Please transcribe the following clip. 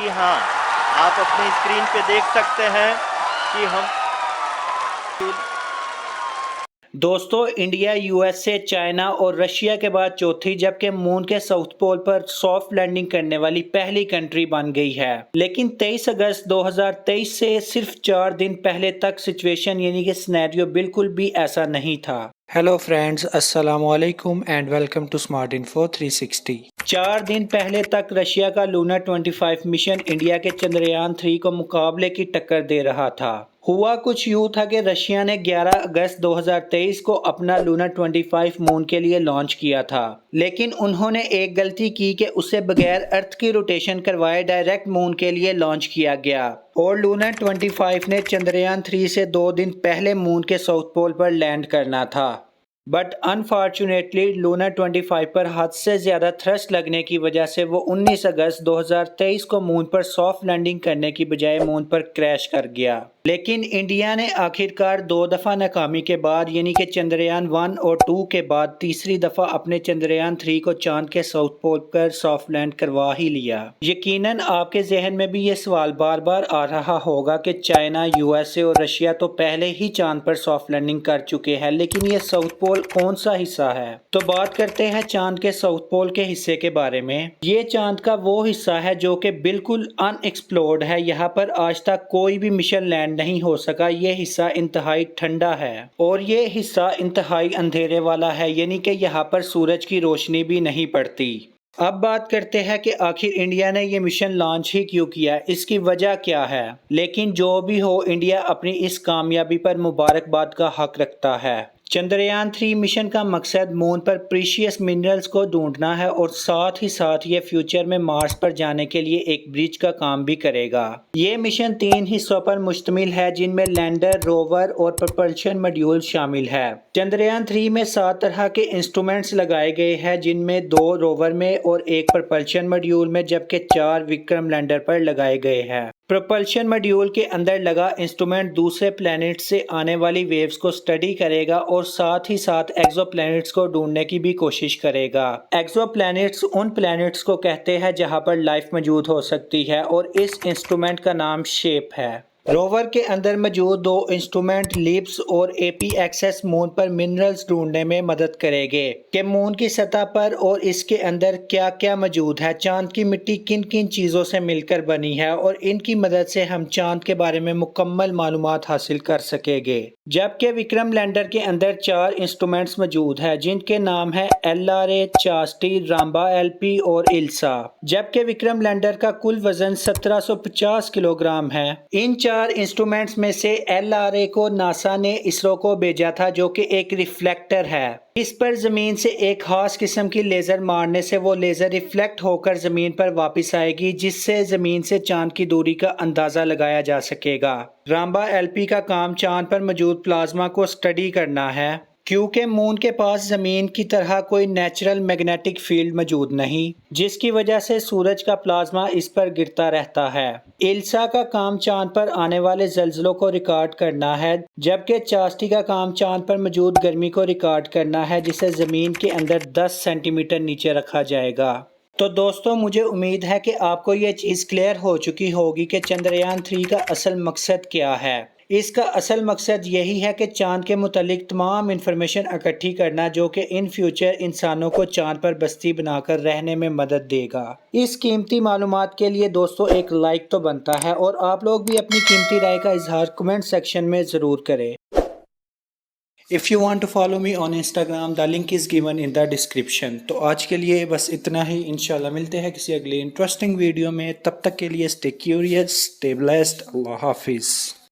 जी हाँ, आप अपनी स्क्रीन पे देख सकते हैं कि हम दोस्तों, इंडिया, यूएसए, चाइना और रशिया के बाद चौथी जबकि मून के साउथ पोल पर सॉफ्ट लैंडिंग करने वाली पहली कंट्री बन गई है। लेकिन 23 अगस्त 2023 से सिर्फ 4 दिन पहले तक सिचुएशन यानी कि सिनेरियो बिल्कुल भी ऐसा नहीं था। हेलो फ्रेंड्स, अस्सलाम वालेकुम and welcome to smart info 360। 4 दिन पहले तक रशिया का लूनर 25 मिशन इंडिया के चंद्रयान 3 को मुकाबले की टक्कर दे रहा था। हुआ कुछ यूं था कि रशिया ने 11 अगस्त 2023 को अपना लूनर 25 मून के लिए लॉन्च किया था, लेकिन उन्होंने एक गलती की कि उसे बगैर अर्थ की रोटेशन करवाए डायरेक्ट मून के लिए लॉन्च किया गया और लूनर 25 ने चंद्रयान 3 से 2 दिन पहले मून के साउथ पोल पर लैंड करना था। बट अनफॉर्चुनेटली लूनर 25 पर हद से ज़्यादा थ्रस्ट लगने की वजह से वो 19 अगस्त 2023 को मून पर सॉफ्ट लैंडिंग करने की बजाय मून पर क्रैश कर गया। लेकिन इंडिया ने आखिरकार 2 दफ़ा नाकामी के बाद यानी कि चंद्रयान 1 और 2 के बाद तीसरी दफ़ा अपने चंद्रयान 3 को चांद के साउथ पोल पर सॉफ्ट लैंड करवा ही लिया। यकीनन आपके जहन में भी ये सवाल बार बार आ रहा होगा कि चाइना, यूएसए और रशिया तो पहले ही चांद पर सॉफ्ट लैंडिंग कर चुके हैं, लेकिन ये साउथ पोल कौन सा हिस्सा है? तो बात करते हैं चांद के साउथ पोल के हिस्से के बारे में। ये चांद का वो हिस्सा है जो कि बिल्कुल अनएक्सप्लोर्ड है। यहाँ पर आज तक कोई भी मिशन लैंड नहीं हो सका। ये हिस्सा इंतहाई ठंडा है और ये हिस्सा इंतहाई अंधेरे वाला है, यानी कि यहाँ पर सूरज की रोशनी भी नहीं पड़ती। अब बात करते हैं कि आखिर इंडिया ने ये मिशन लॉन्च ही क्यों किया, इसकी वजह क्या है। लेकिन जो भी हो, इंडिया अपनी इस कामयाबी पर मुबारकबाद का हक रखता है। चंद्रयान 3 मिशन का मकसद मून पर प्रीशियस मिनरल्स को ढूंढना है और साथ ही साथ ये फ्यूचर में मार्स पर जाने के लिए एक ब्रिज का काम भी करेगा। ये मिशन 3 हिस्सों पर मुश्तमिल है, जिनमें लैंडर, रोवर और propulsion मॉड्यूल शामिल है। चंद्रयान 3 में 7 तरह के इंस्ट्रूमेंट्स लगाए गए हैं, जिनमें 2 रोवर में और 1 propulsion मॉड्यूल में, जबकि 4 विक्रम लैंडर पर लगाए गए हैं। प्रोपल्शन मॉड्यूल के अंदर लगा इंस्ट्रूमेंट दूसरे प्लैनेट से आने वाली वेव्स को स्टडी करेगा और साथ ही साथ एक्सोप्लैनेट्स को ढूंढने की भी कोशिश करेगा। एक्सोप्लैनेट्स उन प्लैनेट्स को कहते हैं जहां पर लाइफ मौजूद हो सकती है और इस इंस्ट्रूमेंट का नाम शेप है। रोवर के अंदर मौजूद 2 इंस्ट्रूमेंट लीप्स और एपी एक्सेस मून पर मिनरल्स ढूंढने में मदद करेंगे कि मून की सतह पर और इसके अंदर क्या क्या मौजूद है, चांद की मिट्टी किन किन चीज़ों से मिलकर बनी है और इनकी मदद से हम चांद के बारे में मुकम्मल मालूमात हासिल कर सकेंगे। जबकि विक्रम लैंडर के अंदर 4 इंस्ट्रूमेंट्स मौजूद है, जिनके नाम है LRA, चास्टी, राम्बा LP और इल्सा। जबकि विक्रम लैंडर का कुल वजन 1750 किलोग्राम है। इन 4 इंस्ट्रूमेंट्स में से LRA को नासा ने इसरो को भेजा था, जो कि एक रिफ्लेक्टर है। इस पर जमीन से एक खास किस्म की लेजर मारने से वो लेजर रिफ्लेक्ट होकर जमीन पर वापस आएगी, जिससे जमीन से चांद की दूरी का अंदाजा लगाया जा सकेगा। राम्बा LP का काम चांद पर मौजूद प्लाज्मा को स्टडी करना है, क्योंकि मून के पास जमीन की तरह कोई नेचुरल मैग्नेटिक फील्ड मौजूद नहीं, जिसकी वजह से सूरज का प्लाज्मा इस पर गिरता रहता है। इल्सा का काम चांद पर आने वाले ज़लज़लों को रिकॉर्ड करना है, जबकि चास्टी का काम चांद पर मौजूद गर्मी को रिकॉर्ड करना है, जिसे ज़मीन के अंदर 10 सेंटीमीटर नीचे रखा जाएगा। तो दोस्तों, मुझे उम्मीद है कि आपको ये चीज़ क्लियर हो चुकी होगी कि चंद्रयान 3 का असल मकसद क्या है। इसका असल मकसद यही है कि चांद के मुतालिक तमाम इंफॉर्मेशन इकट्ठी करना, जो कि इन फ्यूचर इंसानों को चांद पर बस्ती बनाकर रहने में मदद देगा। इस कीमती मालूमात के लिए दोस्तों एक लाइक तो बनता है और आप लोग भी अपनी कीमती राय का इजहार कमेंट सेक्शन में ज़रूर करें। If you want to follow me on Instagram, the link is given in the description। तो आज के लिए बस इतना ही। इंशाल्लाह मिलते हैं किसी अगले इंटरेस्टिंग वीडियो में। तब तक के लिए stay curious, stay blessed। अल्लाह हाफिज़।